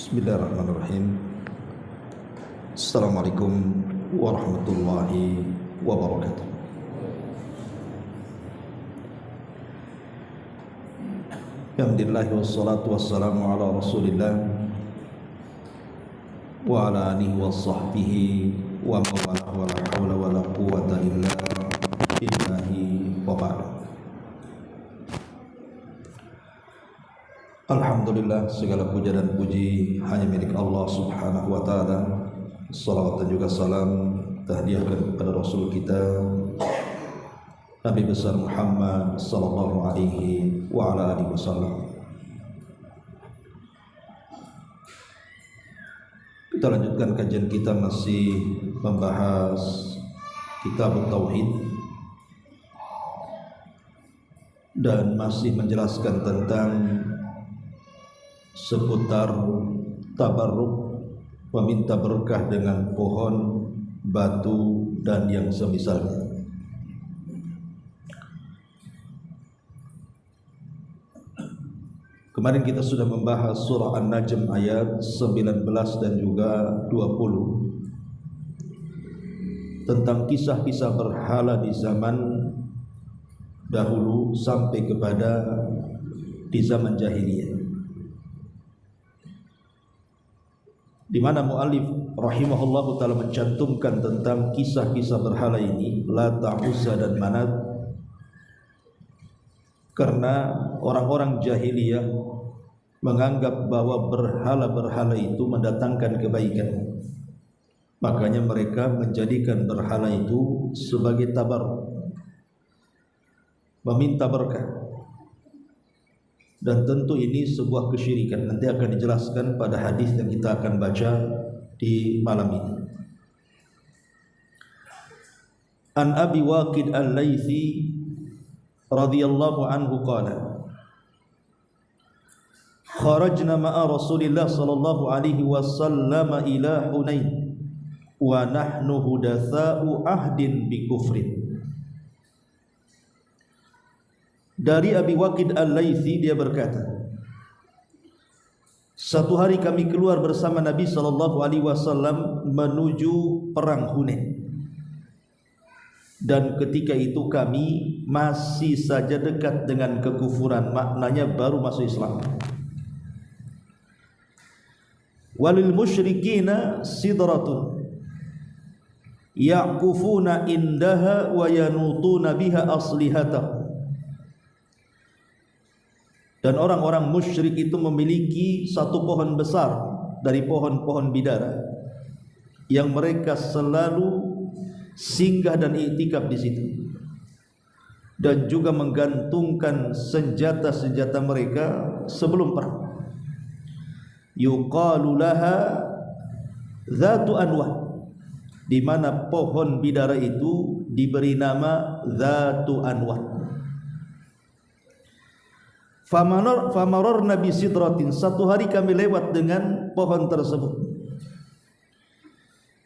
Bismillahirrahmanirrahim. Assalamualaikum warahmatullahi wabarakatuh. Alhamdulillah wassalatu wassalamu ala Rasulillah wa ala alihi wa sahbihi wa mawala wa la hawla wa la quwwata illa billahi wa ba'd. Alhamdulillah, segala puja dan puji hanya milik Allah subhanahu wa ta'ala. Salawat dan juga salam tahdiahkan kepada Rasul kita Nabi besar Muhammad sallallahu alaihi wa ala alihi wasallam. Kita lanjutkan kajian kita, masih membahas kitab Tauhid dan masih menjelaskan tentang seputar tabarruk, meminta berkah dengan pohon, batu, dan yang semisalnya. Kemarin kita sudah membahas surah An-Najm ayat 19 dan juga 20 tentang kisah-kisah berhala di zaman dahulu sampai kepada di zaman jahiliyah, di mana mu'allif rahimahullahu ta'ala mencantumkan tentang kisah-kisah berhala ini, Lata, Uzza dan Manat, karena orang-orang jahiliyah menganggap bahwa berhala-berhala itu mendatangkan kebaikan. Makanya mereka menjadikan berhala itu sebagai tabarruk, meminta berkah. Dan tentu ini sebuah kesyirikan. Nanti akan dijelaskan pada hadis yang kita akan baca di malam ini. An Abi Waqid Al-Laythi radhiyallahu anhu qala, kharajna ma'a Rasulillah sallallahu alaihi wasallam ila Hunain wa nahnu hudatsa'u ahdin bi kufrin. Dari Abi Waqid Al-Laythi, dia berkata, satu hari kami keluar bersama Nabi sallallahu alaihi wasallam menuju perang Hunain. Dan ketika itu kami masih saja dekat dengan kekufuran, maknanya baru masuk Islam. Walil musyrikina sidratun ya'kufuna indaha wa yanutuna biha aslihatah. Dan orang-orang musyrik itu memiliki satu pohon besar dari pohon-pohon bidara yang mereka selalu singgah dan iktikaf di situ, dan juga menggantungkan senjata-senjata mereka sebelum perang. Yuqalu laha Dzatu Anwat, di mana pohon bidara itu diberi nama Dzatu Anwat. Famarorna bi sidratin, satu hari kami lewat dengan pohon tersebut.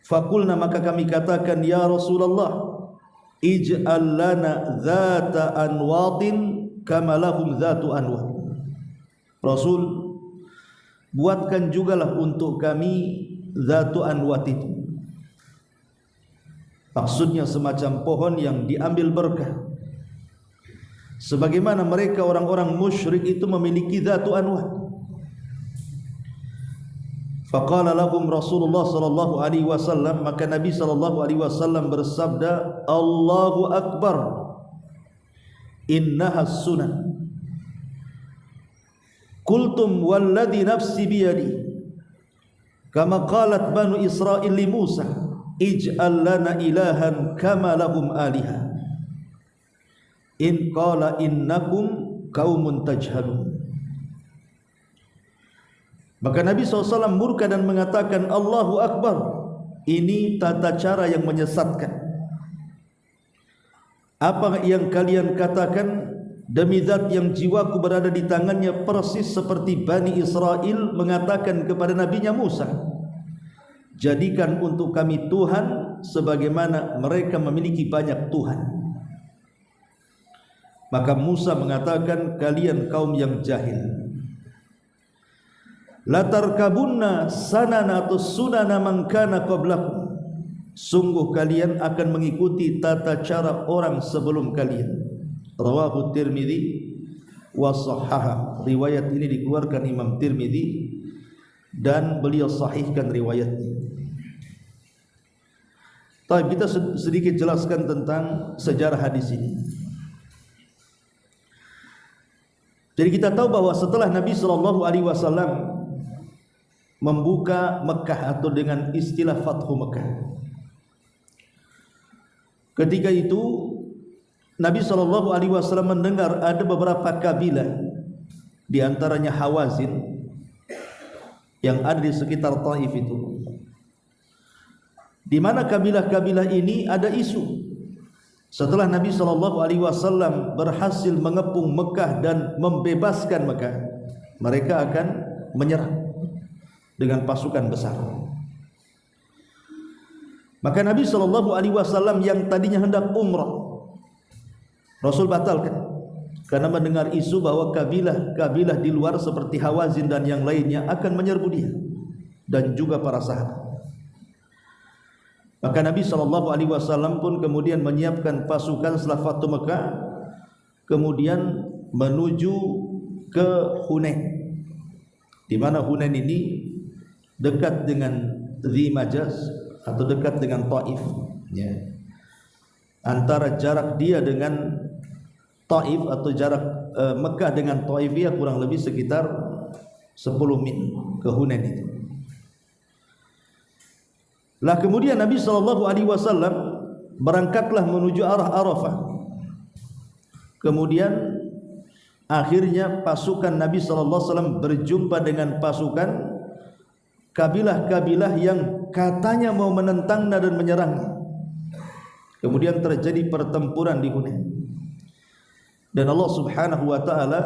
Fakulna, maka kami katakan, ya Rasulullah, ij'al lana dzata anwatin kama lahum dzatu anwat. Rasul, buatkan jugalah untuk kami dzatu anwat itu. Maksudnya semacam pohon yang diambil berkah, sebagaimana mereka orang-orang musyrik itu memiliki dzatu anwat. Faqala lahum Rasulullah sallallahu alaihi wasallam, maka Nabi sallallahu alaihi wasallam bersabda, Allahu akbar, innaha sunan. Qultum walladhi nafsi biyadi, kama qalat banu Israil li Musa, ij'al lana ilahan kama lahum aliha. In qala innakum qaumun tajhalun. Maka Nabi SAW murka dan mengatakan, Allahu Akbar, ini tata cara yang menyesatkan. Apa yang kalian katakan, demi zat yang jiwaku berada di tangannya, persis seperti Bani Israel mengatakan kepada nabinya Musa, jadikan untuk kami Tuhan sebagaimana mereka memiliki banyak Tuhan. Maka Musa mengatakan, kalian kaum yang jahil. la tarkabunna sanana atau sunana man kana qablakum, sungguh kalian akan mengikuti tata cara orang sebelum kalian. Rawahu Tirmidzi wa sahhaha. Riwayat ini dikeluarkan Imam Tirmidzi dan beliau sahihkan riwayatnya. Tapi kita sedikit jelaskan tentang sejarah hadis ini. Jadi kita tahu bahwa setelah Nabi SAW membuka Mekah atau dengan istilah Fathu Mekah, ketika itu Nabi SAW mendengar ada beberapa kabilah, di antaranya Hawazin yang ada di sekitar Taif itu, di mana kabilah-kabilah ini ada isu setelah Nabi SAW berhasil mengepung Mekah dan membebaskan Mekah, mereka akan menyerang dengan pasukan besar. Maka Nabi SAW yang tadinya hendak umrah, Rasul batalkan karena mendengar isu bahwa kabilah-kabilah di luar seperti Hawazin dan yang lainnya akan menyerbu dia dan juga para sahabat. Maka Nabi SAW pun kemudian menyiapkan pasukan setelah Fathu Mekah, kemudian menuju ke Hunain, di mana Hunain ini dekat dengan Dzi Majaz atau dekat dengan Taif, ya. Antara jarak dia dengan Taif atau jarak Mekah dengan Taif ya kurang lebih sekitar 10 mil ke Hunain itu. Lah kemudian Nabi SAW berangkatlah menuju arah Arafah. Kemudian akhirnya pasukan Nabi SAW berjumpa dengan pasukan kabilah-kabilah yang katanya mau menentangnya dan menyerangnya. Kemudian terjadi pertempuran di Hunain. Dan Allah Subhanahu wa taala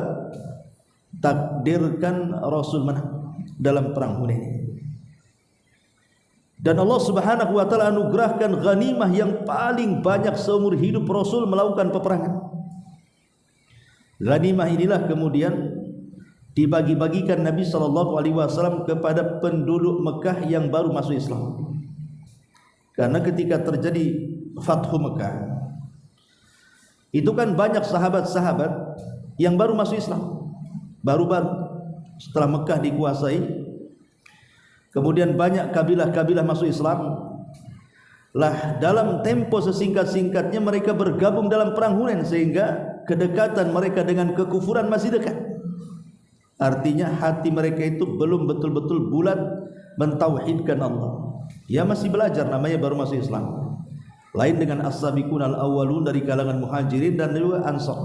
takdirkan Rasul menang dalam perang Hunain. Dan Allah Subhanahu wa taala anugerahkan ghanimah yang paling banyak seumur hidup Rasul melakukan peperangan. Ghanimah inilah kemudian dibagi-bagikan Nabi SAW kepada penduduk Mekah yang baru masuk Islam. Karena ketika terjadi Fathu Mekah, itu kan banyak sahabat-sahabat yang baru masuk Islam, baru-baru setelah Mekah dikuasai. Kemudian banyak kabilah-kabilah masuk Islam. Lah dalam tempo sesingkat-singkatnya mereka bergabung dalam perang Hunain, sehingga kedekatan mereka dengan kekufuran masih dekat. Artinya hati mereka itu belum betul-betul bulat mentauhidkan Allah. Ya masih belajar, namanya baru masuk Islam. Lain dengan as-sabiqun al-awwalun dari kalangan muhajirin dan juga ansar.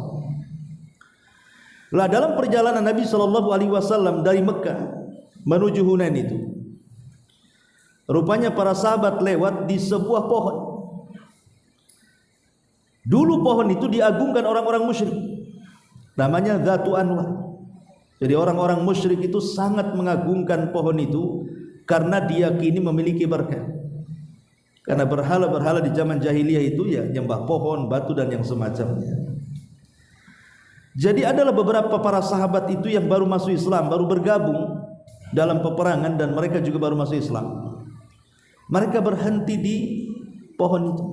Lah dalam perjalanan Nabi SAW dari Mekah menuju Hunain itu, rupanya para sahabat lewat di sebuah pohon. Dulu pohon itu diagungkan orang-orang musyrik, namanya Dzatu Anwar. Jadi orang-orang musyrik itu sangat mengagungkan pohon itu karena diyakini memiliki berkah. Karena berhala-berhala di zaman jahiliyah itu ya nyembah pohon, batu dan yang semacamnya. Jadi adalah beberapa para sahabat itu yang baru masuk Islam, baru bergabung dalam peperangan, dan mereka juga baru masuk Islam. Mereka berhenti di pohon itu.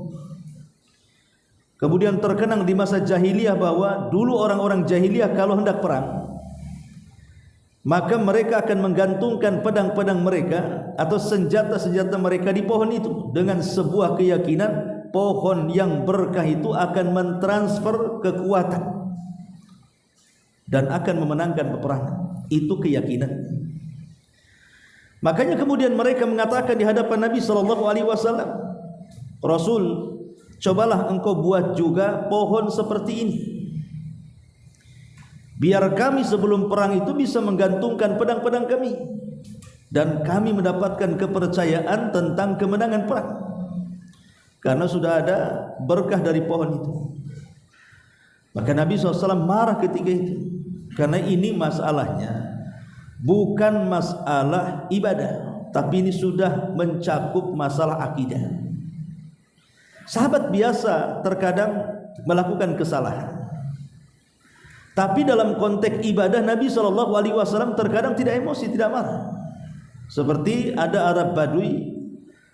Kemudian terkenang di masa jahiliyah bahwa dulu orang-orang jahiliyah kalau hendak perang, maka mereka akan menggantungkan pedang-pedang mereka atau senjata-senjata mereka di pohon itu, dengan sebuah keyakinan pohon yang berkah itu akan mentransfer kekuatan dan akan memenangkan peperangan. Itu keyakinan. Makanya kemudian mereka mengatakan di hadapan Nabi SAW, Rasul, cobalah engkau buat juga pohon seperti ini, biar kami sebelum perang itu bisa menggantungkan pedang-pedang kami, dan kami mendapatkan kepercayaan tentang kemenangan perang, karena sudah ada berkah dari pohon itu. Maka Nabi SAW marah ketika itu, karena ini masalahnya bukan masalah ibadah, tapi ini sudah mencakup masalah akidah. Sahabat biasa terkadang melakukan kesalahan, Tapi dalam konteks ibadah Nabi SAW terkadang tidak emosi, tidak marah. Seperti ada Arab Badui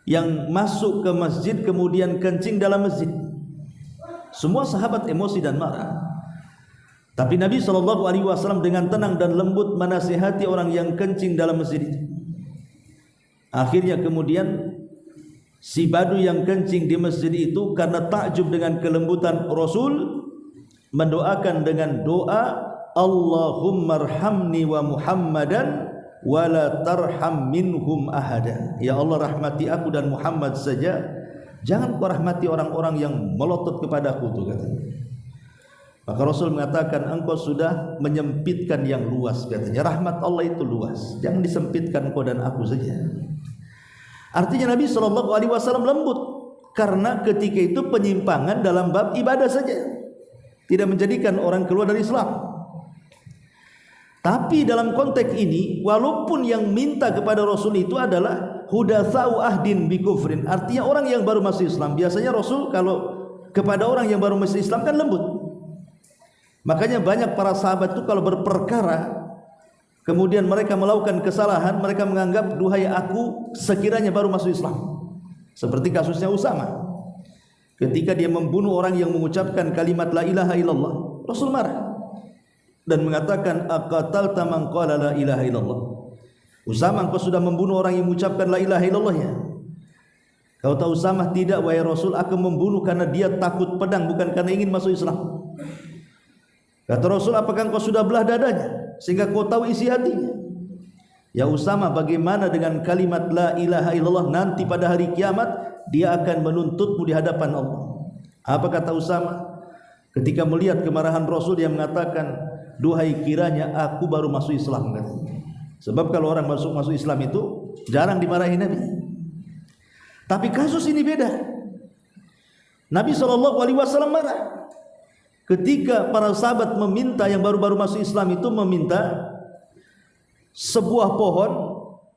yang masuk ke masjid kemudian kencing dalam masjid. Semua sahabat emosi dan marah. Tapi Nabi SAW dengan tenang dan lembut menasihati orang yang kencing dalam masjid itu. Akhirnya kemudian si Badui yang kencing di masjid itu karena takjub dengan kelembutan Rasul mendoakan dengan doa, Allahumma arhamni wa Muhammadan wa la tarham minhum ahada. Ya Allah, rahmati aku dan Muhammad saja, jangan kau rahmati orang-orang yang melotot kepadaku, tuh katanya. Maka Rasul mengatakan, engkau sudah menyempitkan yang luas, katanya. Rahmat Allah itu luas, jangan disempitkan kau dan aku saja. Artinya Nabi SAW lembut, karena ketika itu penyimpangan dalam bab ibadah saja, tidak menjadikan orang keluar dari Islam. Tapi dalam konteks ini, walaupun yang minta kepada Rasul itu adalah hudatsau ahdin bi kufrin, artinya orang yang baru masuk Islam. Biasanya Rasul kalau kepada orang yang baru masuk Islam kan lembut. Makanya banyak para sahabat itu kalau berperkara kemudian mereka melakukan kesalahan, mereka menganggap, duhai aku sekiranya baru masuk Islam. Seperti kasusnya Usama. Ketika dia membunuh orang yang mengucapkan kalimat la ilaha illallah, Rasul marah dan mengatakan, aqatalta man qala la ilaha illallah. Usama, engkau sudah membunuh orang yang mengucapkan la ilaha illallah ya? Kau tahu Usama? Tidak wahai Rasul, aku membunuh karena dia takut pedang, bukan karena ingin masuk Islam. Kata Rasul, apakah engkau sudah belah dadanya sehingga kau tahu isi hatinya? Ya Usama, bagaimana dengan kalimat la ilaha illallah? Nanti pada hari kiamat dia akan menuntutmu di hadapan Allah. Apa kata Usama? Ketika melihat kemarahan Rasul, dia mengatakan, duhai kiranya aku baru masuk Islam, katanya. Sebab kalau orang masuk Islam itu jarang dimarahi Nabi. Tapi kasus ini beda. Nabi SAW marah ketika para sahabat meminta, yang baru-baru masuk Islam itu meminta sebuah pohon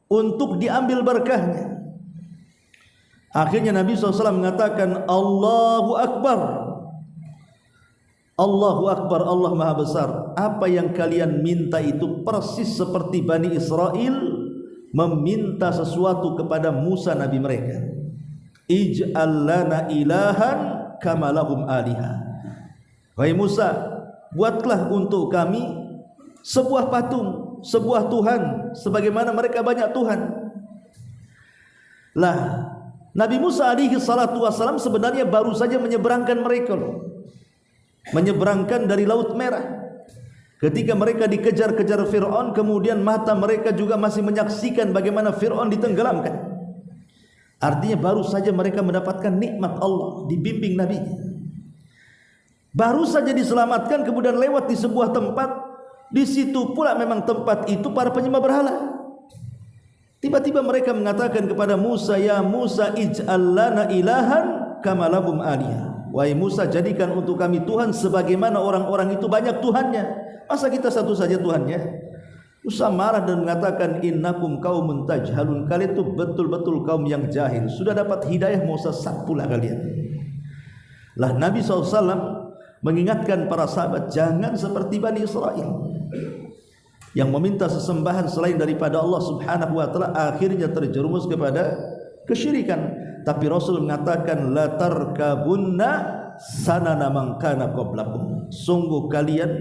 untuk diambil berkahnya. Akhirnya Nabi SAW mengatakan, Allahu Akbar, Allahu Akbar, Allah Maha Besar. Apa yang kalian minta itu persis seperti Bani Israel meminta sesuatu kepada Musa Nabi mereka. Ij'al lana ilahan kama lahum aliha. Wahai Musa, buatlah untuk kami sebuah patung, sebuah Tuhan, sebagaimana mereka banyak Tuhan. Lah, Nabi Musa alaihi salatu wassalam sebenarnya baru saja menyeberangkan mereka loh. Menyeberangkan dari Laut Merah. Ketika mereka dikejar-kejar Fir'aun, kemudian mata mereka juga masih menyaksikan bagaimana Fir'aun ditenggelamkan. Artinya baru saja mereka mendapatkan nikmat Allah, dibimbing Nabi. Baru saja diselamatkan, kemudian lewat di sebuah tempat, di situ pula memang tempat itu para penyembah berhala. Tiba-tiba mereka mengatakan kepada Musa, ya Musa ij'al lana ilahan kama lahum alihah. Wahai Musa, jadikan untuk kami Tuhan sebagaimana orang-orang itu banyak Tuhannya. Masa kita satu saja Tuhannya? Musa marah dan mengatakan, innakum qaumun tajhalun, kalian itu betul-betul kaum yang jahil. Sudah dapat hidayah mau sesat pula kalian. Lah Nabi SAW mengingatkan para sahabat, jangan seperti Bani Israel yang meminta sesembahan selain daripada Allah Subhanahu wa taala, akhirnya terjerumus kepada kesyirikan. Tapi Rasul mengatakan, la tarkabunna sanana man kana qablakum. Sungguh kalian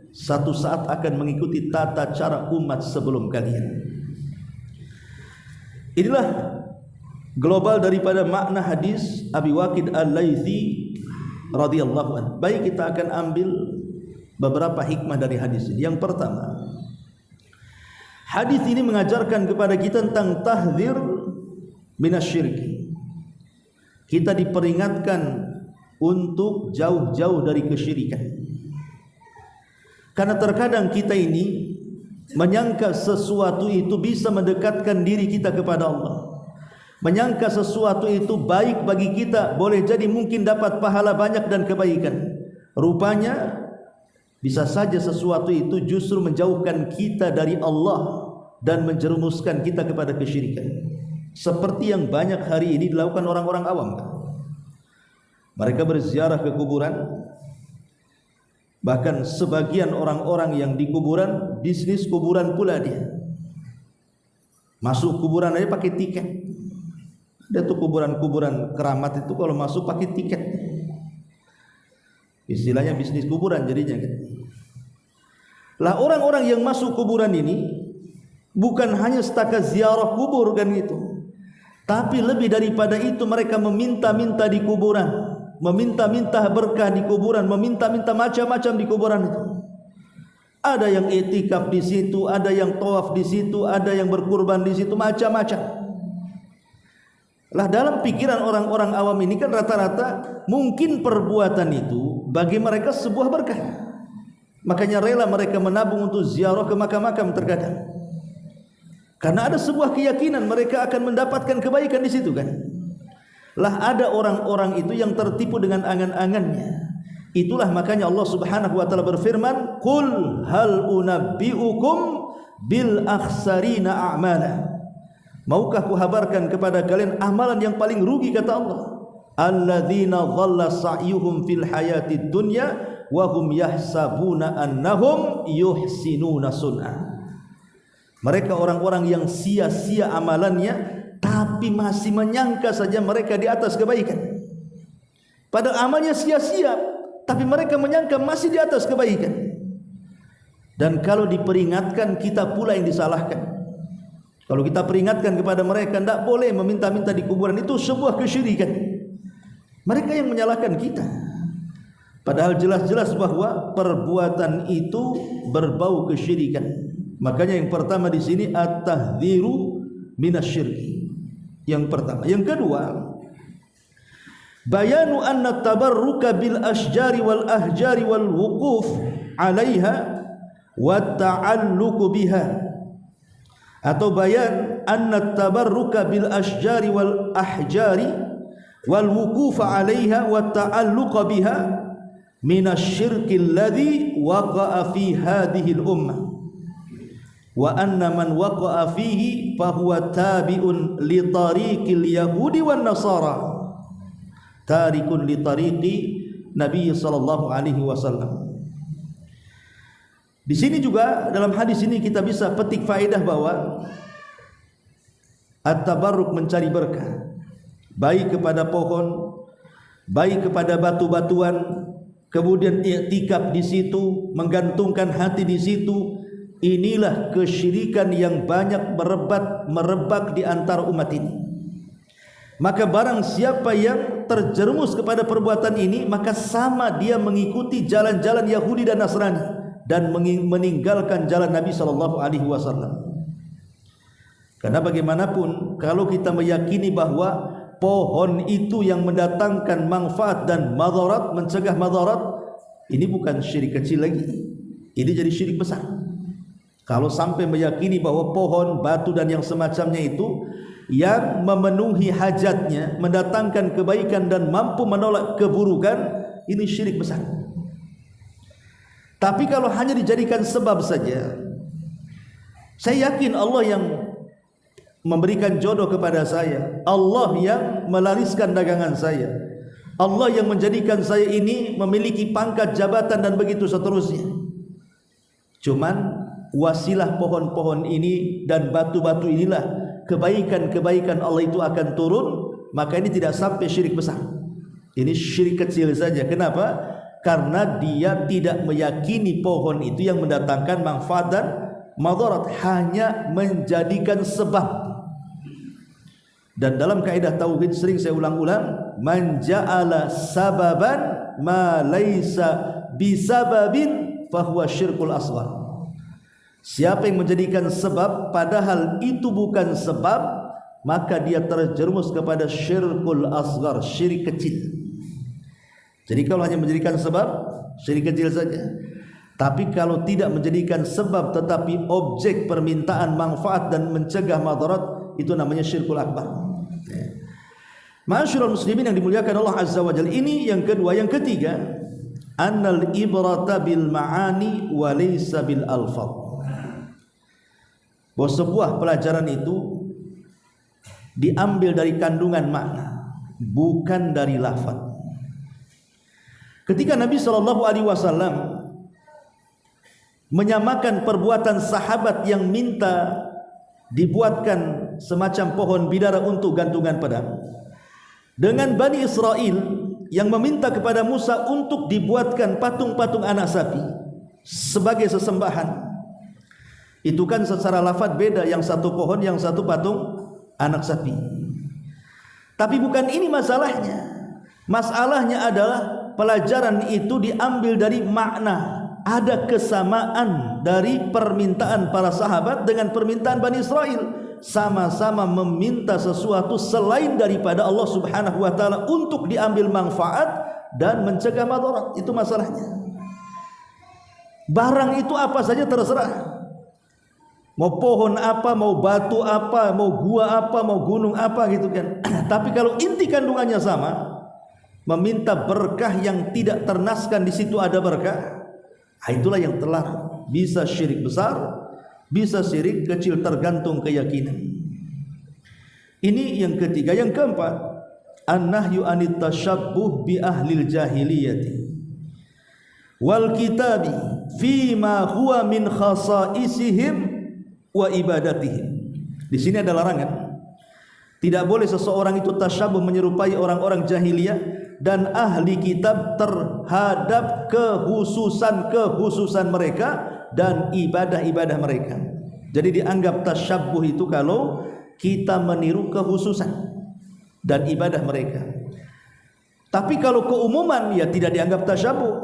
satu saat akan mengikuti tata cara umat sebelum kalian. Inilah global daripada makna hadis Abi Waqid Al-Laythi radhiyallahu anhu. Baik, kita akan ambil beberapa hikmah dari hadis ini. Yang pertama, hadis ini mengajarkan kepada kita tentang tahdzir minasyirki. Kita diperingatkan untuk jauh-jauh dari kesyirikan. Karena terkadang kita ini menyangka sesuatu itu bisa mendekatkan diri kita kepada Allah, menyangka sesuatu itu baik bagi kita, boleh jadi mungkin dapat pahala banyak dan kebaikan. Rupanya bisa saja sesuatu itu justru menjauhkan kita dari Allah dan menjerumuskan kita kepada kesyirikan. Seperti yang banyak hari ini dilakukan orang-orang awam. Mereka berziarah ke kuburan, Bahkan sebagian orang-orang yang di kuburan, bisnis kuburan pula dia. Masuk kuburan aja pakai tiket. Ada tuh kuburan-kuburan keramat itu kalau masuk pakai tiket. Istilahnya bisnis kuburan jadinya kan. Lah orang-orang yang masuk kuburan ini bukan hanya setakat ziarah kubur kan gitu. Tapi lebih daripada itu mereka meminta-minta di kuburan. Meminta-minta berkah di kuburan, meminta-minta macam-macam di kuburan itu. Ada yang i'tikaf di situ, ada yang tawaf di situ, ada yang berkurban di situ, macam-macam. Lah dalam pikiran orang-orang awam ini kan rata-rata mungkin perbuatan itu bagi mereka sebuah berkah. Makanya rela mereka menabung untuk ziarah ke makam-makam terkadang. Karena ada sebuah keyakinan mereka akan mendapatkan kebaikan di situ kan. Lah ada orang-orang itu yang tertipu dengan angan-angannya. Itulah makanya Allah Subhanahu wa taala berfirman, "Qul hal unabbiukum bil akhsarina a'mala." Maukah kuhabarkan kepada kalian amalan yang paling rugi kata Allah? Alladzina dhalla sa'yuhum fil hayatid dunya wa hum yahsabuna annahum yuhsinuna sun'a. Mereka orang-orang yang sia-sia amalannya tapi masih menyangka saja mereka di atas kebaikan. Padahal amalnya sia-sia, tapi mereka menyangka masih di atas kebaikan. Dan kalau diperingatkan, kita pula yang disalahkan. Kalau kita peringatkan kepada mereka, tidak boleh meminta-minta di kuburan, itu sebuah kesyirikan. Mereka yang menyalahkan kita. Padahal jelas-jelas bahwa perbuatan itu berbau kesyirikan. Makanya yang pertama di sini at-tahdhiru minasyirki. Yang pertama. Yang kedua, bayanu anna tabarruka bil asjari wal ahjari wal wuquf 'alaiha wa ta'alluqu biha. Atau bayan anna tabarruka bil asjari wal ahjari wal wuquf 'alaiha wa ta'alluqa biha minasyirki alladhi waqa'a fi hadhihi al ummah. Wa anna man waqa'a fihi fahuwa tabi'un li tariqil yahudi wan nasara tarikun li tariqi Nabi sallallahu alaihi wasallam. Di sini juga dalam hadis ini kita bisa petik faedah bahwa at-tabarruk mencari berkah baik kepada pohon, baik kepada batu-batuan, kemudian i'tikaf di situ, menggantungkan hati di situ. Inilah kesyirikan yang banyak merebak di antara umat ini. Maka barang siapa yang terjerumus kepada perbuatan ini, maka sama dia mengikuti jalan-jalan Yahudi dan Nasrani dan meninggalkan jalan Nabi sallallahu alaihi wasallam. Karena bagaimanapun kalau kita meyakini bahwa pohon itu yang mendatangkan manfaat dan madarat, mencegah madarat, ini bukan syirik kecil lagi. Ini jadi syirik besar. Kalau sampai meyakini bahwa pohon, batu dan yang semacamnya itu yang memenuhi hajatnya, mendatangkan kebaikan dan mampu menolak keburukan, ini syirik besar. Tapi kalau hanya dijadikan sebab saja, saya yakin Allah yang memberikan jodoh kepada saya, Allah yang melariskan dagangan saya, Allah yang menjadikan saya ini memiliki pangkat jabatan dan begitu seterusnya. Cuman wasilah pohon-pohon ini dan batu-batu inilah kebaikan-kebaikan Allah itu akan turun, maka ini tidak sampai syirik besar. Ini syirik kecil saja. Kenapa? Karena dia tidak meyakini pohon itu yang mendatangkan manfaat dan madarat, hanya menjadikan sebab. Dan dalam kaidah tauhid sering saya ulang-ulang, man ja'ala sababan ma laisa bisababin fahuwa syirkul asghar. Siapa yang menjadikan sebab padahal itu bukan sebab, maka dia terjerumus kepada syirkul asghar, syirik kecil. Jadi kalau hanya menjadikan sebab, syirik kecil saja. Tapi kalau tidak menjadikan sebab tetapi objek permintaan manfaat dan mencegah madarat, itu namanya syirkul akbar. Ma'asyiral muslimin yang dimuliakan Allah Azza wa Jalla, ini yang kedua. Yang ketiga, annal ibrata bil ma'ani wa laysa bil alfaz. Bahwa sebuah pelajaran itu diambil dari kandungan makna, bukan dari lafaz. Ketika Nabi SAW menyamakan perbuatan sahabat yang minta dibuatkan semacam pohon bidara untuk gantungan pedang dengan Bani Israel yang meminta kepada Musa untuk dibuatkan patung-patung anak sapi sebagai sesembahan. Itu kan secara lafaz beda, yang satu pohon, yang satu patung anak sapi. Tapi bukan ini masalahnya. Masalahnya adalah pelajaran itu diambil dari makna. Ada kesamaan dari permintaan para sahabat dengan permintaan Bani Israel. Sama-sama meminta sesuatu selain daripada Allah Subhanahu wa taala untuk diambil manfaat dan mencegah madarat. Itu masalahnya. Barang itu apa saja terserah. Mau pohon apa, mau batu apa, mau gua apa, mau gunung apa gitu kan. Tapi kalau inti kandungannya sama, meminta berkah yang tidak ternaskan di situ ada berkah, itulah yang terlarang. Bisa syirik besar, bisa syirik kecil, tergantung keyakinan. Ini yang ketiga. Yang keempat, an-nahyu anit tasyabbuh bi ahlil jahiliyati wal kitabi fima huwa min khasaisihim wa ibadatihim. Di sini ada larangan. Tidak boleh seseorang itu tasyabuh, menyerupai orang-orang jahiliyah dan ahli kitab terhadap kekhususan mereka dan ibadah-ibadah mereka. Jadi dianggap tasyabuh itu kalau kita meniru kekhususan dan ibadah mereka. Tapi kalau keumuman ya tidak dianggap tasyabuh.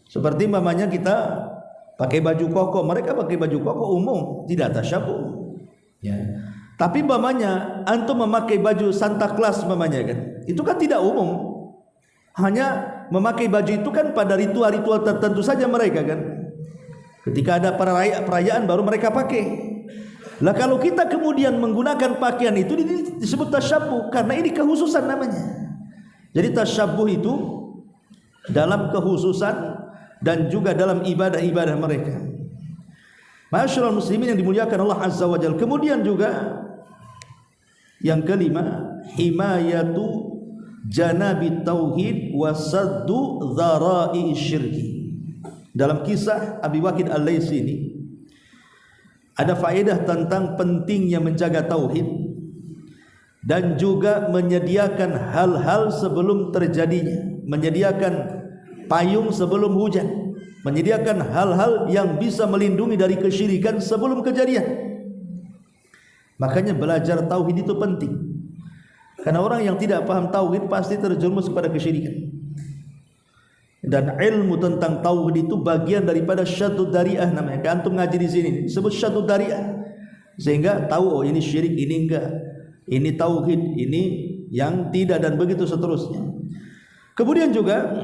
Seperti umpamanya kita pakai baju koko, mereka pakai baju koko umum, tidak tasyabuh. Ya. Tapi umpamanya antum memakai baju Santa Claus umpamanya kan, itu kan tidak umum. Hanya memakai baju itu kan pada ritual-ritual tertentu saja mereka kan. Ketika ada perayaan baru mereka pakai. Lah kalau kita kemudian menggunakan pakaian itu disebut tasyabuh karena ini kekhususan namanya. Jadi tasyabuh itu dalam kekhususan dan juga dalam ibadah-ibadah mereka. Ma'asyiral muslimin yang dimuliakan Allah Azza wa Jalla. Kemudian juga yang kelima, himayatu janabi tauhid wa saddu dzara'i syirki. Dalam kisah Abi Waqid Al-Laitsi ini ada faedah tentang pentingnya menjaga tauhid dan juga menyediakan hal-hal sebelum terjadinya, menyediakan payung sebelum hujan, menyediakan hal-hal yang bisa melindungi dari kesyirikan sebelum kejadian. Makanya belajar tauhid itu penting. Karena orang yang tidak paham tauhid pasti terjerumus kepada kesyirikan. Dan ilmu tentang tauhid itu bagian daripada syadud dari'ah namanya. Kan antum ngaji di sini disebut syadud dari'ah. Sehingga tahu oh ini syirik, ini enggak. Ini tauhid, ini yang tidak, dan begitu seterusnya. Kemudian juga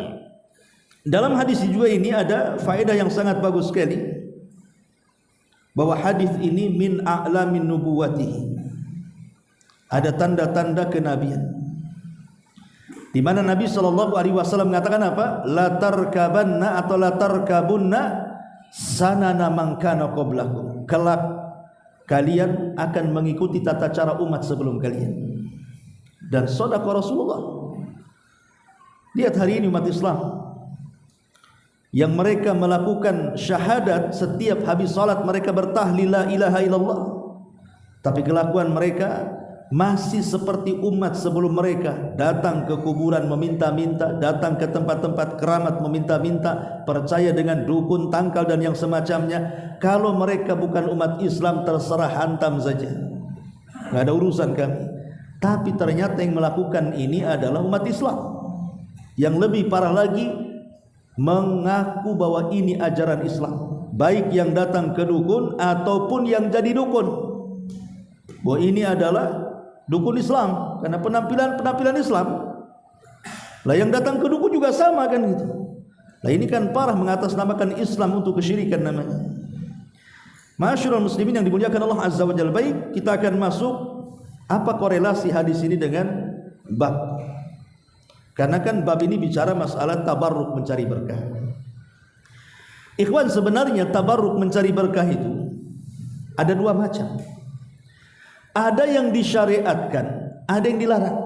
dalam hadis juga ini ada faedah yang sangat bagus sekali, bahwa hadis ini min a'lamin nubuwatihi, ada tanda-tanda kenabian, di mana Nabi SAW mengatakan apa? La tarkabanna atau la tarkabunna sanana man kana qablakum. Kelak kalian akan mengikuti tata cara umat sebelum kalian. Dan sedekah Rasulullah. Lihat hari ini umat Islam yang mereka melakukan syahadat, setiap habis salat mereka bertahlil la ilaha illallah, tapi kelakuan mereka masih seperti umat sebelum mereka, datang ke kuburan meminta-minta, datang ke tempat-tempat keramat meminta-minta, percaya dengan dukun, tangkal dan yang semacamnya. Kalau mereka bukan umat Islam terserah hantam saja, nggak ada urusan kami. Tapi ternyata yang melakukan ini adalah umat Islam. Yang lebih parah lagi, mengaku bahwa ini ajaran Islam, baik yang datang ke dukun ataupun yang jadi dukun, bahwa ini adalah dukun Islam karena penampilan Islam. Lah yang datang ke dukun juga sama kan gitu. Lah ini kan parah, mengatasnamakan Islam untuk kesyirikan namanya. Ma'asyiral muslimin yang dimuliakan Allah Azza wa Jalla. Baik, kita akan masuk apa korelasi hadis ini dengan bab. Karena kan bab ini bicara masalah tabarruk, mencari berkah. Ikhwan, sebenarnya tabarruk, mencari berkah itu ada dua macam. Ada yang disyariatkan, ada yang dilarang.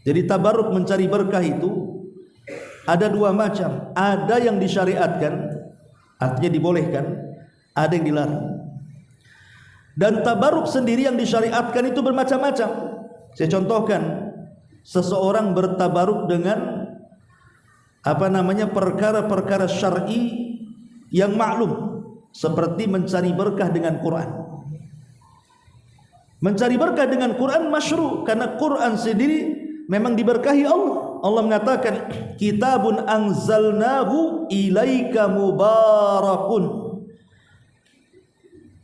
Jadi tabarruk, mencari berkah itu ada dua macam. Ada yang disyariatkan, artinya dibolehkan, ada yang dilarang. Dan tabaruk sendiri yang disyariatkan itu bermacam-macam. Saya contohkan, seseorang bertabaruk dengan perkara-perkara syar'i yang maklum, seperti mencari berkah dengan Quran. Mencari berkah dengan Quran masyru', karena Quran sendiri memang diberkahi Allah. Allah mengatakan, kitabun anzalnahu ilaika mubarakun.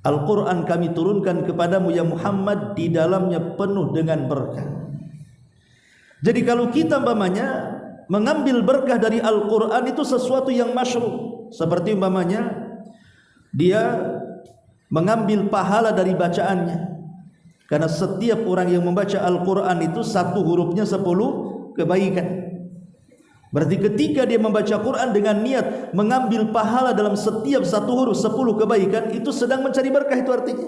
Al-Quran kami turunkan kepadamu ya Muhammad, di dalamnya penuh dengan berkah. Jadi kalau kita umpamanya mengambil berkah dari Al-Quran itu sesuatu yang masyru', seperti umpamanya dia mengambil pahala dari bacaannya, karena setiap orang yang membaca Al-Quran itu satu hurufnya 10 kebaikan. Berarti ketika dia membaca Quran dengan niat mengambil pahala dalam setiap satu huruf 10 kebaikan, itu sedang mencari berkah, itu artinya.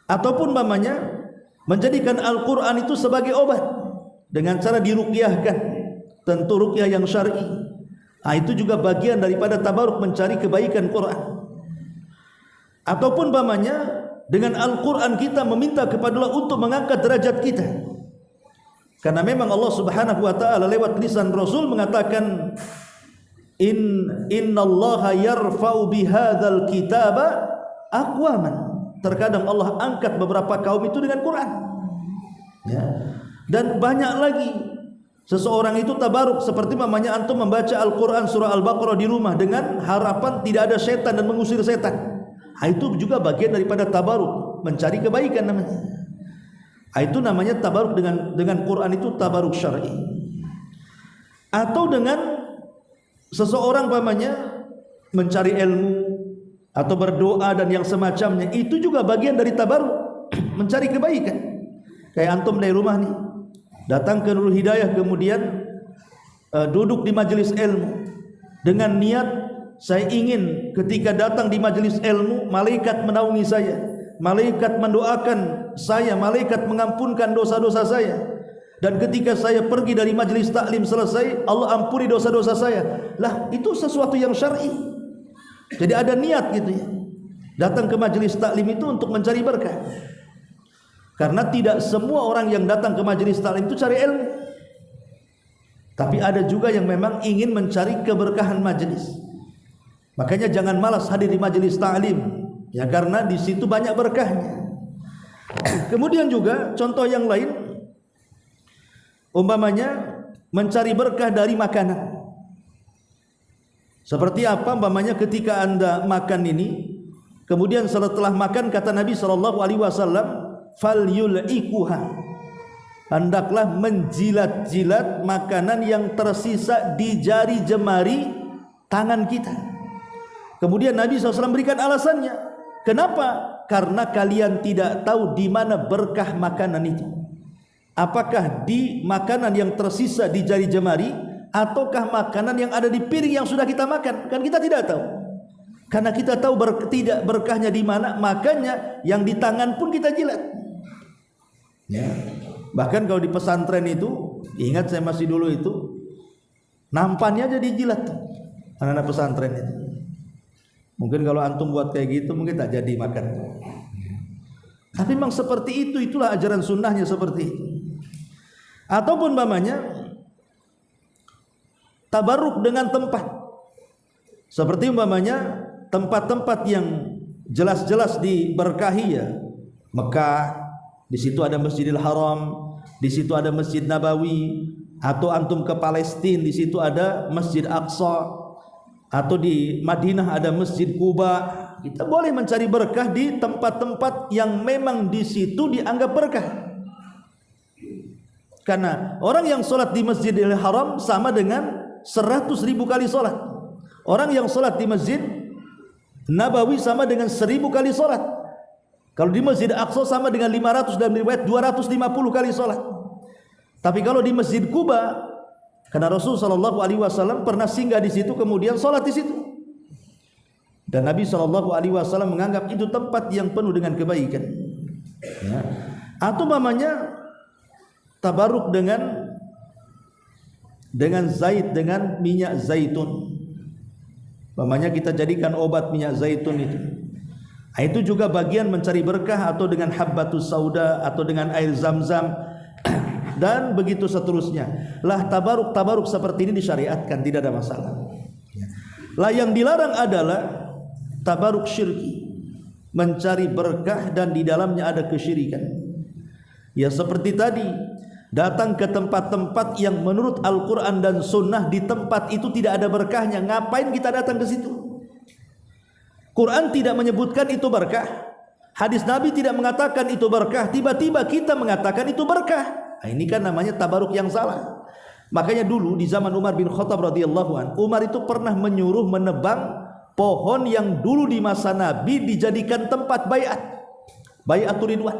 Ataupun umpamanya menjadikan Al-Quran itu sebagai obat dengan cara diruqyahkan, tentu ruqyah yang syar'i. Itu juga bagian daripada tabaruk, mencari kebaikan Quran. Ataupun umpamanya dengan Al-Quran kita meminta kepada Allah untuk mengangkat derajat kita, karena memang Allah Subhanahu wa taala lewat lisan Rasul mengatakan, innallaha yarfa'u bihadzal kitaba aqwaman. Terkadang Allah angkat beberapa kaum itu dengan Quran. Ya. Dan banyak lagi seseorang itu tabaruk, seperti mamanya antum membaca Al-Quran surah Al-Baqarah di rumah dengan harapan tidak ada setan dan mengusir setan. Itu juga bagian daripada tabaruk, mencari kebaikan namanya. Itu namanya tabaruk dengan Quran, itu tabaruk syar'i. Atau dengan seseorang umpamanya mencari ilmu atau berdoa dan yang semacamnya, itu juga bagian dari tabaruk, mencari kebaikan. Kayak antum dari rumah nih, datang ke Nurul Hidayah, kemudian duduk di majelis ilmu dengan niat, saya ingin ketika datang di majelis ilmu malaikat menaungi saya, malaikat mendoakan saya, malaikat mengampunkan dosa-dosa saya, dan ketika saya pergi dari majelis taklim selesai, Allah ampuni dosa-dosa saya. Lah, itu sesuatu yang syar'i. Jadi ada niat gitu ya, datang ke majelis taklim itu untuk mencari berkah. Karena tidak semua orang yang datang ke majelis taklim itu cari ilmu, tapi ada juga yang memang ingin mencari keberkahan majelis. Makanya jangan malas hadir di majelis taklim, ya, karena di situ banyak berkahnya. Kemudian juga contoh yang lain, umpamanya mencari berkah dari makanan. Seperti apa? Umpamanya ketika Anda makan ini, kemudian setelah makan kata Nabi SAW, falyul'ikuha, hendaklah menjilat-jilat makanan yang tersisa di jari jemari tangan kita. Kemudian Nabi SAW berikan alasannya. Kenapa? Karena kalian tidak tahu di mana berkah makanan itu. Apakah di makanan yang tersisa di jari jemari, ataukah makanan yang ada di piring yang sudah kita makan? Kan kita tidak tahu. Karena kita tahu tidak berkahnya di mana, makanya yang di tangan pun kita jilat. Ya. Bahkan kalau di pesantren itu, ingat saya masih dulu itu, nampannya aja dijilat anak-anak pesantren itu. Mungkin kalau antum buat kayak gitu mungkin tak jadi makan. Tapi memang seperti itu, itulah ajaran sunnahnya seperti itu. Ataupun umpamanya tabaruk dengan tempat, seperti umpamanya tempat-tempat yang jelas-jelas diberkahi, ya, Mekah, di situ ada Masjidil Haram, di situ ada Masjid Nabawi, atau antum ke Palestina, di situ ada Masjid Aqsa, atau di Madinah ada Masjid Quba. Kita boleh mencari berkah di tempat-tempat yang memang di situ dianggap berkah. Karena orang yang sholat di Masjidil Haram sama dengan 100.000 kali sholat. Orang yang sholat di Masjid Nabawi sama dengan 1.000 kali sholat. Kalau di Masjid Aqsa sama dengan 500 dan riwayat 250 kali sholat. Tapi kalau di Masjid Quba, karena Rasulullah SAW pernah singgah di situ, kemudian sholat di situ, dan Nabi SAW menganggap itu tempat yang penuh dengan kebaikan. Ya. Atau namanya tabaruk dengan zait, dengan minyak zaitun. Umpamanya kita jadikan obat minyak zaitun itu. Itu juga bagian mencari berkah, atau dengan habbatus sauda, atau dengan air zam-zam dan begitu seterusnya. Lah tabaruk seperti ini disyariatkan, tidak ada masalah. Lah yang dilarang adalah tabaruk syirki, mencari berkah dan di dalamnya ada kesyirikan. Ya seperti tadi, datang ke tempat-tempat yang menurut Al-Quran dan Sunnah di tempat itu tidak ada berkahnya. Ngapain kita datang ke situ? Quran tidak menyebutkan itu berkah, hadis Nabi tidak mengatakan itu berkah, tiba-tiba kita mengatakan itu berkah. Ini kan namanya tabaruk yang salah. Makanya dulu di zaman Umar bin Khattab radhiyallahu an, Umar itu pernah menyuruh menebang pohon yang dulu di masa Nabi dijadikan tempat bai'atul ridwan.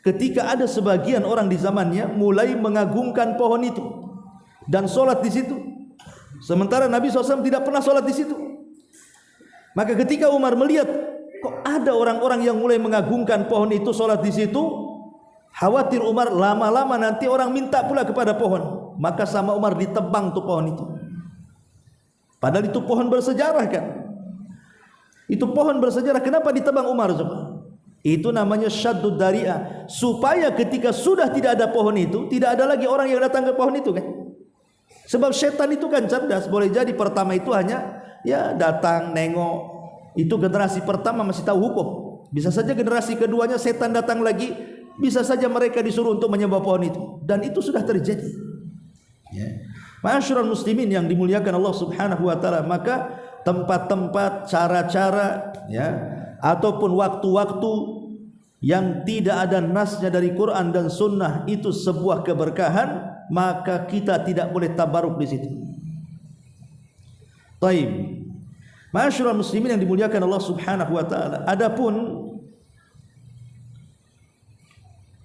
Ketika ada sebagian orang di zamannya mulai mengagungkan pohon itu dan sholat di situ, sementara Nabi SAW tidak pernah sholat di situ. Maka ketika Umar melihat kok ada orang-orang yang mulai mengagungkan pohon itu, sholat di situ, khawatir Umar lama-lama nanti orang minta pula kepada pohon. Maka sama Umar ditebang tuh pohon itu. Padahal itu pohon bersejarah kan. Itu pohon bersejarah, kenapa ditebang Umar coba? Itu namanya syaddud dari'ah, supaya ketika sudah tidak ada pohon itu, tidak ada lagi orang yang datang ke pohon itu kan. Sebab setan itu kan cerdas, boleh jadi pertama itu hanya ya datang nengok, itu generasi pertama masih tahu hukum. Bisa saja generasi keduanya setan datang lagi, bisa saja mereka disuruh untuk menyembah pohon itu, dan itu sudah terjadi. Ya. Ma'asyiral muslimin yang dimuliakan Allah Subhanahu wa taala, maka tempat-tempat, cara-cara ya ataupun waktu-waktu yang tidak ada nasnya dari Quran dan Sunnah itu sebuah keberkahan, maka kita tidak boleh tabaruk di situ. Taib. Ma'asyiral muslimin yang dimuliakan Allah Subhanahu wa taala, adapun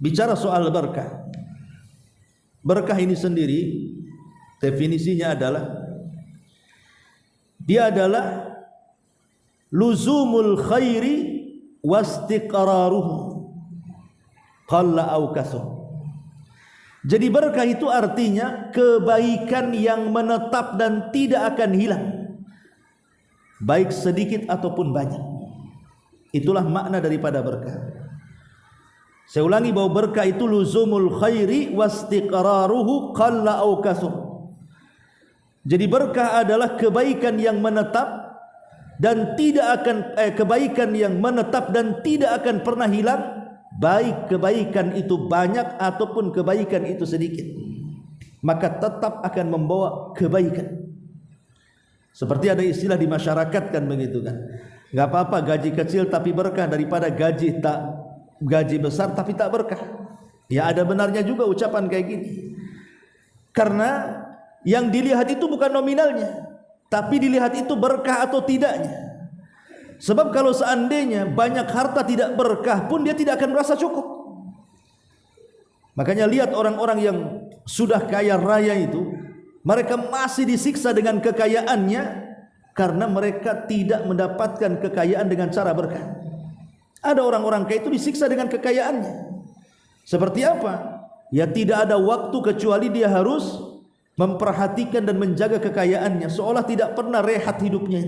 bicara soal berkah. Berkah ini sendiri definisinya adalah dia adalah luzumul khairi wastiqraruhu qalla au kasur. Jadi berkah itu artinya kebaikan yang menetap dan tidak akan hilang, baik sedikit ataupun banyak. Itulah makna daripada berkah. Saya ulangi bahwa berkah itu luzumul khairi wastiqraruhu qalla au kasur. Jadi berkah adalah kebaikan yang menetap dan tidak akan kebaikan yang menetap dan tidak akan pernah hilang, baik kebaikan itu banyak ataupun kebaikan itu sedikit, maka tetap akan membawa kebaikan. Seperti ada istilah di masyarakat kan begitu kan, nggak apa-apa gaji kecil tapi berkah daripada gaji besar tapi tak berkah. Ya ada benarnya juga ucapan kayak gini, karena yang dilihat itu bukan nominalnya, tapi dilihat itu berkah atau tidaknya. Sebab kalau seandainya banyak harta tidak berkah pun dia tidak akan merasa cukup. Makanya lihat orang-orang yang sudah kaya raya itu, mereka masih disiksa dengan kekayaannya karena mereka tidak mendapatkan kekayaan dengan cara berkah. Ada orang-orang kaya itu disiksa dengan kekayaannya. Seperti apa? Ya tidak ada waktu kecuali dia harus memperhatikan dan menjaga kekayaannya, seolah tidak pernah rehat hidupnya,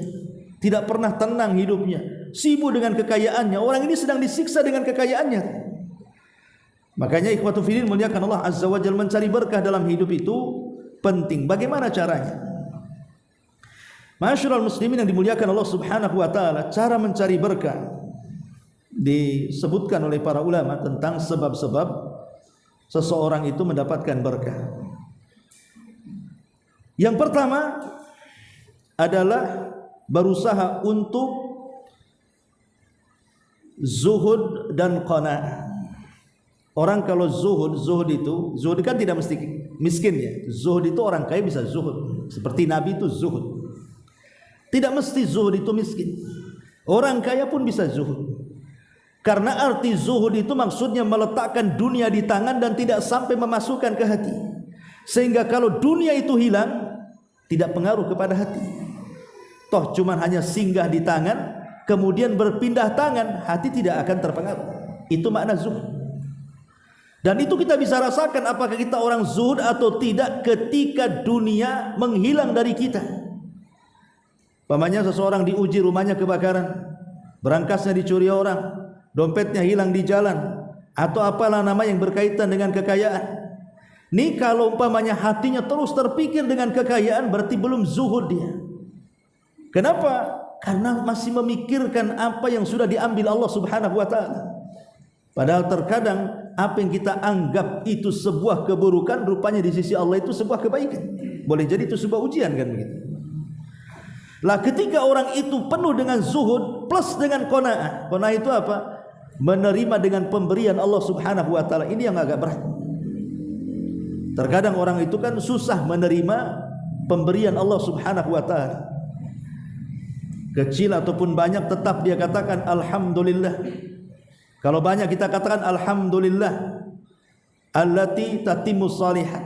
tidak pernah tenang hidupnya, sibuk dengan kekayaannya. Orang ini sedang disiksa dengan kekayaannya. Makanya ikhwatu fillah muliakan Allah Azza wa Jalla, mencari berkah dalam hidup itu penting. Bagaimana caranya? Ma'asyiral muslimin yang dimuliakan Allah Subhanahu wa taala, cara mencari berkah disebutkan oleh para ulama tentang sebab-sebab seseorang itu mendapatkan berkah. Yang pertama adalah berusaha untuk zuhud dan qanaah. Orang kalau zuhud itu, zuhud kan tidak mesti miskin ya. Zuhud itu orang kaya bisa zuhud. Seperti Nabi itu zuhud. Tidak mesti zuhud itu miskin. Orang kaya pun bisa zuhud. Karena arti zuhud itu maksudnya meletakkan dunia di tangan dan tidak sampai memasukkan ke hati. Sehingga kalau dunia itu hilang, tidak pengaruh kepada hati. Toh cuma hanya singgah di tangan, kemudian berpindah tangan, hati tidak akan terpengaruh. Itu makna zuhud. Dan itu kita bisa rasakan apakah kita orang zuhud atau tidak ketika dunia menghilang dari kita. Pamannya seseorang diuji rumahnya kebakaran, berangkasnya dicuri orang, dompetnya hilang di jalan, atau apalah nama yang berkaitan dengan kekayaan. Ini kalau umpamanya hatinya terus terpikir dengan kekayaan, berarti belum zuhud dia. Kenapa? Karena masih memikirkan apa yang sudah diambil Allah Subhanahu wa ta'ala. Padahal terkadang apa yang kita anggap itu sebuah keburukan, rupanya di sisi Allah itu sebuah kebaikan. Boleh jadi itu sebuah ujian, kan begitu. Lah ketika orang itu penuh dengan zuhud plus dengan qanaah. Qanaah itu apa? Menerima dengan pemberian Allah Subhanahu wa ta'ala. Ini yang agak berat. Terkadang orang itu kan susah menerima pemberian Allah Subhanahu wa ta'ala. Kecil ataupun banyak tetap dia katakan alhamdulillah. Kalau banyak kita katakan alhamdulillah allati tatimmu shalihat.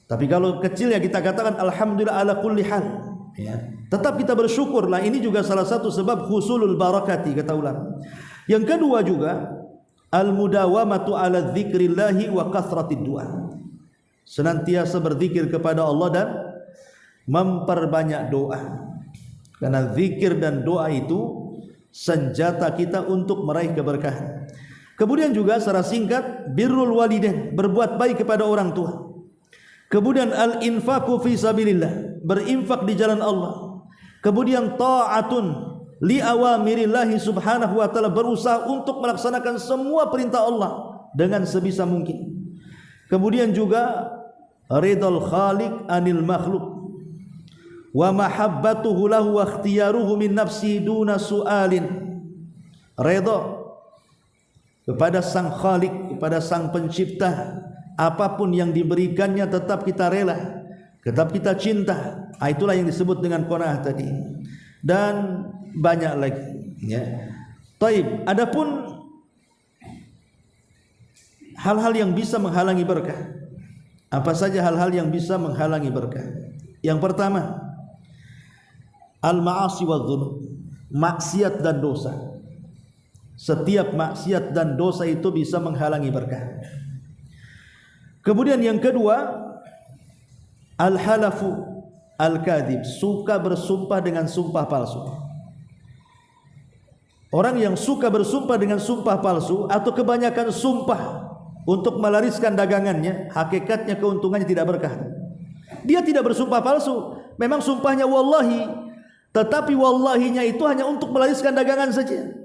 Tapi kalau kecil ya kita katakan alhamdulillah ala kulli hal. Ya. Tetap kita bersyukur. Lah ini juga salah satu sebab husulul barakati, kata ulama. Yang kedua juga al-mudawamatu ala dzikrillahi wa kathratid du'a. Senantiasa berzikir kepada Allah dan memperbanyak doa. Karena zikir dan doa itu senjata kita untuk meraih keberkahan. Kemudian juga secara singkat birrul walidain, berbuat baik kepada orang tua. Kemudian al-infaqu fi sabilillah, berinfak di jalan Allah. Kemudian ta'atun li awamirillahi subhanahu wa ta'ala, berusaha untuk melaksanakan semua perintah Allah dengan sebisa mungkin. Kemudian juga ridal khaliq anil makhluk wa mahabbatuhu lahu wa ikhtiyaruhu min nafsi duna su'alin. Redha kepada sang khalik, kepada sang pencipta, apapun yang diberikannya tetap kita rela, tetap kita cinta. Itulah yang disebut dengan qanaah tadi. Dan banyak lagi, ya. Taib, adapun hal-hal yang bisa menghalangi berkah. Apa saja hal-hal yang bisa menghalangi berkah? Yang pertama, al-ma'asi wadh-dhunub, maksiat dan dosa. Setiap maksiat dan dosa itu bisa menghalangi berkah. Kemudian yang kedua, al-halafu al-kadhib, suka bersumpah dengan sumpah palsu. Orang yang suka bersumpah dengan sumpah palsu atau kebanyakan sumpah untuk melariskan dagangannya, hakikatnya keuntungannya tidak berkah. Dia tidak bersumpah palsu, memang sumpahnya wallahi, tetapi wallahinya itu hanya untuk melariskan dagangan saja.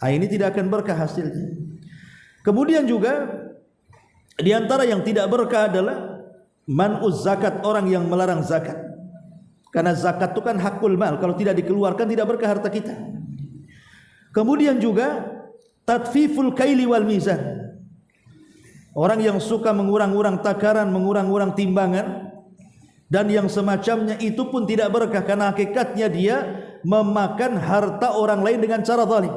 Ini tidak akan berkah hasilnya. Kemudian juga di antara yang tidak berkah adalah man'uz zakat, orang yang melarang zakat. Karena zakat itu kan hakul mal, kalau tidak dikeluarkan tidak berkah harta kita. Kemudian juga tatfiful kaili wal mizan, orang yang suka mengurang-urang takaran, mengurang-urang timbangan, dan yang semacamnya itu pun tidak berkah, karena hakikatnya dia memakan harta orang lain dengan cara zalim.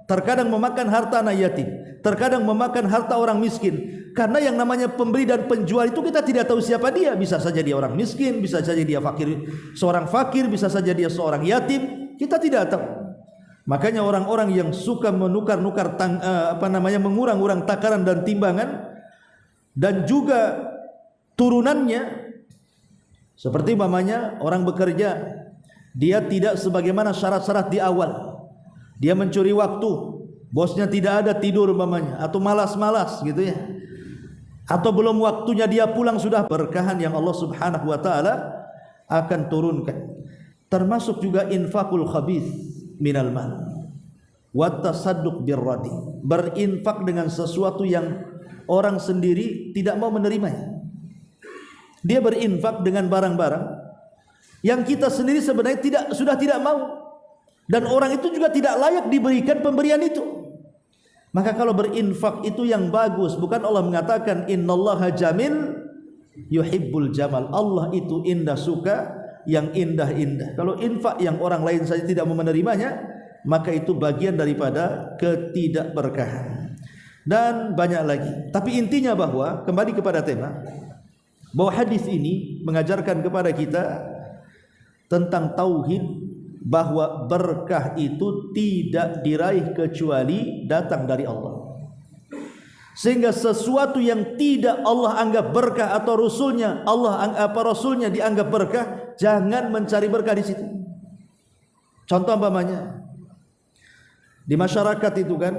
Terkadang memakan harta anak yatim, terkadang memakan harta orang miskin. Karena yang namanya pembeli dan penjual itu kita tidak tahu siapa dia. Bisa saja dia orang miskin, bisa saja dia fakir, seorang fakir, bisa saja dia seorang yatim. Kita tidak tahu. Makanya orang-orang yang suka menukar-nukar mengurang-urang takaran dan timbangan, dan juga turunannya, seperti umpamanya orang bekerja, dia tidak sebagaimana syarat-syarat di awal. Dia mencuri waktu, bosnya tidak ada, tidur umpamanya, atau malas-malas gitu ya. Atau belum waktunya dia pulang, sudah berkahan yang Allah Subhanahu wa taala akan turunkan. Termasuk juga infakul khabith minal mal wa tasadduq birradi, berinfak dengan sesuatu yang orang sendiri tidak mau menerimanya. Dia berinfak dengan barang-barang yang kita sendiri sebenarnya sudah tidak mau, dan orang itu juga tidak layak diberikan pemberian itu. Maka kalau berinfak itu yang bagus, bukan Allah mengatakan innallaha jamil yuhibbul jamal, Allah itu indah, suka yang indah-indah. Kalau infak yang orang lain saja tidak mau menerimanya, maka itu bagian daripada ketidakberkahan. Dan banyak lagi. Tapi intinya bahwa, kembali kepada tema, bahwa hadis ini mengajarkan kepada kita tentang tauhid, bahwa berkah itu tidak diraih kecuali datang dari Allah. Sehingga sesuatu yang tidak Allah anggap berkah atau Rasulnya dianggap berkah, jangan mencari berkah di situ. Contoh umpamanya di masyarakat itu kan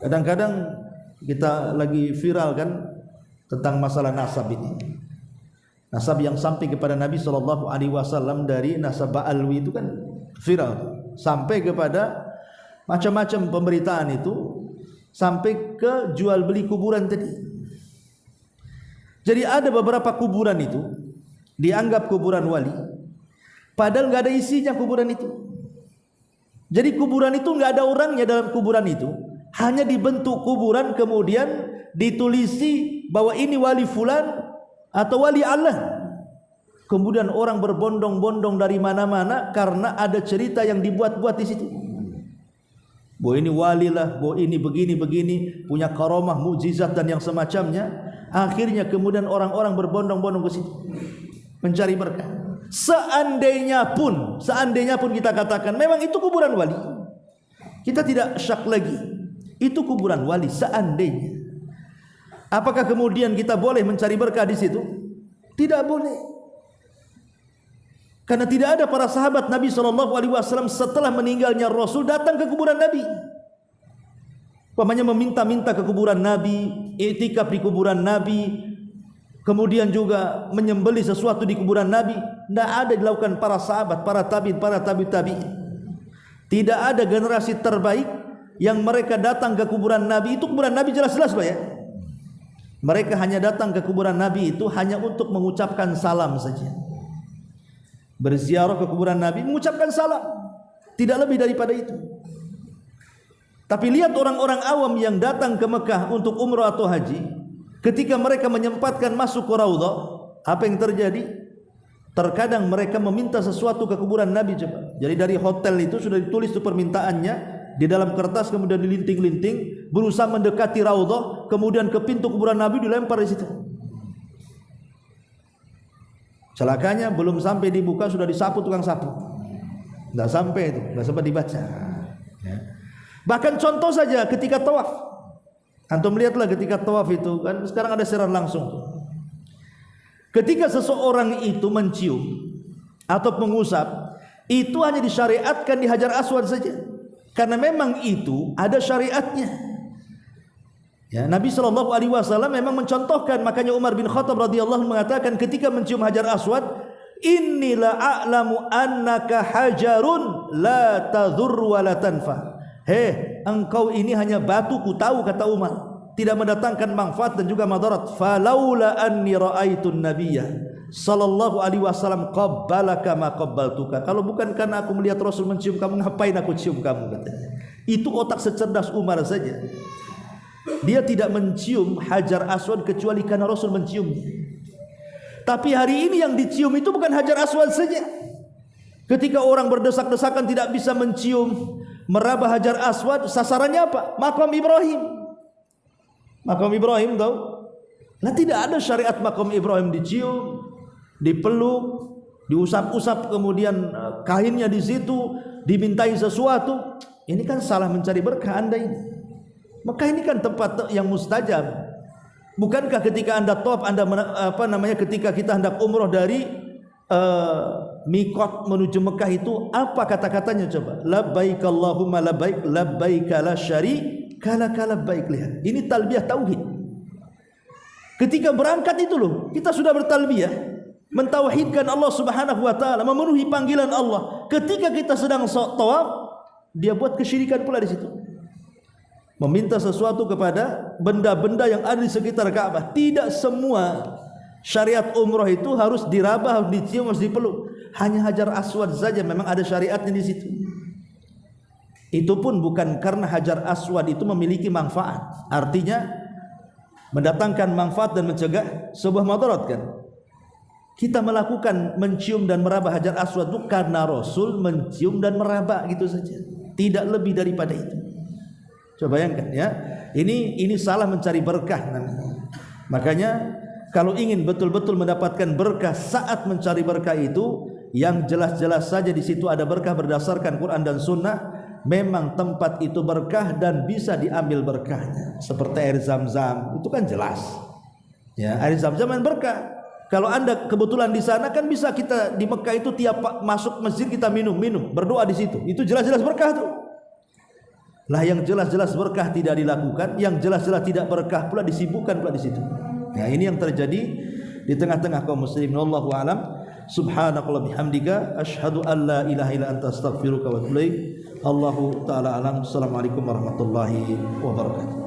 kadang-kadang kita lagi viral kan tentang masalah nasab ini. Nasab yang sampai kepada Nabi SAW dari nasab Ba'alwi itu kan viral sampai kepada macam-macam pemberitaan itu, sampai ke jual beli kuburan tadi. Jadi ada beberapa kuburan itu dianggap kuburan wali, padahal nggak ada isinya kuburan itu. Jadi kuburan itu nggak ada orangnya dalam kuburan itu, hanya dibentuk kuburan kemudian ditulisi bahwa ini wali fulan atau wali Allah. Kemudian orang berbondong-bondong dari mana-mana karena ada cerita yang dibuat-buat di situ. Bahwa ini wali lah, bahwa ini begini-begini, punya karamah, mukjizat dan yang semacamnya. Akhirnya kemudian orang-orang berbondong-bondong ke situ mencari berkah. Seandainya pun kita katakan memang itu kuburan wali, kita tidak syak lagi itu kuburan wali. Seandainya, apakah kemudian kita boleh mencari berkah di situ? Tidak boleh, karena tidak ada para sahabat Nabi SAW setelah meninggalnya Rasul datang ke kuburan Nabi. Umpamanya meminta-minta ke kuburan Nabi, iktikaf di kuburan Nabi, kemudian juga menyembelih sesuatu di kuburan Nabi. Tidak ada dilakukan para sahabat, para tabi'in, para tabi'in. Tidak ada generasi terbaik yang mereka datang ke kuburan Nabi. Itu kuburan Nabi jelas-jelas Pak ya. Mereka hanya datang ke kuburan Nabi itu hanya untuk mengucapkan salam saja. Berziarah ke kuburan Nabi, mengucapkan salam, tidak lebih daripada itu. Tapi lihat orang-orang awam yang datang ke Mekah untuk umrah atau haji, ketika mereka menyempatkan masuk ke Raudhah, apa yang terjadi? Terkadang mereka meminta sesuatu ke kuburan Nabi coba. Jadi dari hotel itu sudah ditulis itu permintaannya di dalam kertas, kemudian dilinting-linting, berusaha mendekati Raudhah, kemudian ke pintu kuburan Nabi dilempar di situ. Celakanya belum sampai dibuka sudah disapu tukang sapu. Tidak sampai itu, tidak sempat dibaca. Ya. Bahkan contoh saja ketika tawaf, antum lihatlah ketika tawaf itu kan sekarang ada siaran langsung. Ketika seseorang itu mencium atau mengusap, itu hanya disyariatkan di Hajar Aswad saja, karena memang itu ada syariatnya. Ya, Nabi SAW memang mencontohkan, makanya Umar bin Khattab radhiyallahu mengatakan ketika mencium Hajar Aswad, "Innila a'lamu annaka hajarun la tadhur wa la tanfa." Engkau ini hanya batu, ku tahu, kata Umar, tidak mendatangkan manfaat dan juga madarat. Falaula anni ra'aitun nabiyya sallallahu alaihi wasallam qabbalaka ma qabbaltuka. Kalau bukan karena aku melihat Rasul mencium kamu, ngapain aku cium kamu, katanya. Itu otak secerdas Umar saja. Dia tidak mencium Hajar Aswad kecuali karena Rasul menciumnya. Tapi hari ini yang dicium itu bukan Hajar Aswad saja. Ketika orang berdesak-desakan tidak bisa mencium, meraba Hajar Aswad, sasarannya apa? Makam Ibrahim. Makam Ibrahim tahu? Nah, tidak ada syariat makam Ibrahim dicium, dipeluk, diusap-usap, kemudian kainnya di situ, dimintai sesuatu. Ini kan salah mencari berkah Anda ini. Maka ini kan tempat yang mustajab. Bukankah ketika Anda tawaf, Anda ketika kita hendak umroh dari mikot menuju Mekah itu apa kata-katanya coba? Labbaik Allahumma labbaik, labbaik la syarika lak labbaik. Lihat, ini talbiyah tauhid. Ketika berangkat itu loh, kita sudah bertalbiyah, mentauhidkan Allah Subhanahu wa taala, memenuhi panggilan Allah. Ketika kita sedang tawaf, dia buat kesyirikan pula di situ. Meminta sesuatu kepada benda-benda yang ada di sekitar Ka'bah. Tidak semua syariat umroh itu harus diraba, harus dicium, harus dipeluk. Hanya Hajar Aswad saja memang ada syariatnya di situ. Itu pun bukan karena Hajar Aswad itu memiliki manfaat, artinya mendatangkan manfaat dan mencegah sebuah madarat kan. Kita melakukan mencium dan meraba Hajar Aswad itu karena Rasul mencium dan meraba, gitu saja. Tidak lebih daripada itu. Coba bayangkan ya. Ini salah mencari berkah namanya. Makanya kalau ingin betul-betul mendapatkan berkah saat mencari berkah itu, yang jelas-jelas saja di situ ada berkah berdasarkan Quran dan Sunnah. Memang tempat itu berkah dan bisa diambil berkahnya. Seperti air Zam-Zam itu kan jelas. Ya, air Zam-Zam berkah. Kalau anda kebetulan di sana, kan bisa kita di Mekah itu tiap masuk masjid kita minum, berdoa di situ. Itu jelas-jelas berkah tuh. Lah yang jelas-jelas berkah tidak dilakukan, yang jelas-jelas tidak berkah pula disibukkan pula di situ. Ya, ini yang terjadi di tengah-tengah kaum muslimin. Wallahu a'lam. Subhanakallah bihamdika asyhadu an la ilaha illa anta astaghfiruka wa atubu ilaik. Allahu taala alam. Assalamualaikum warahmatullahi wabarakatuh.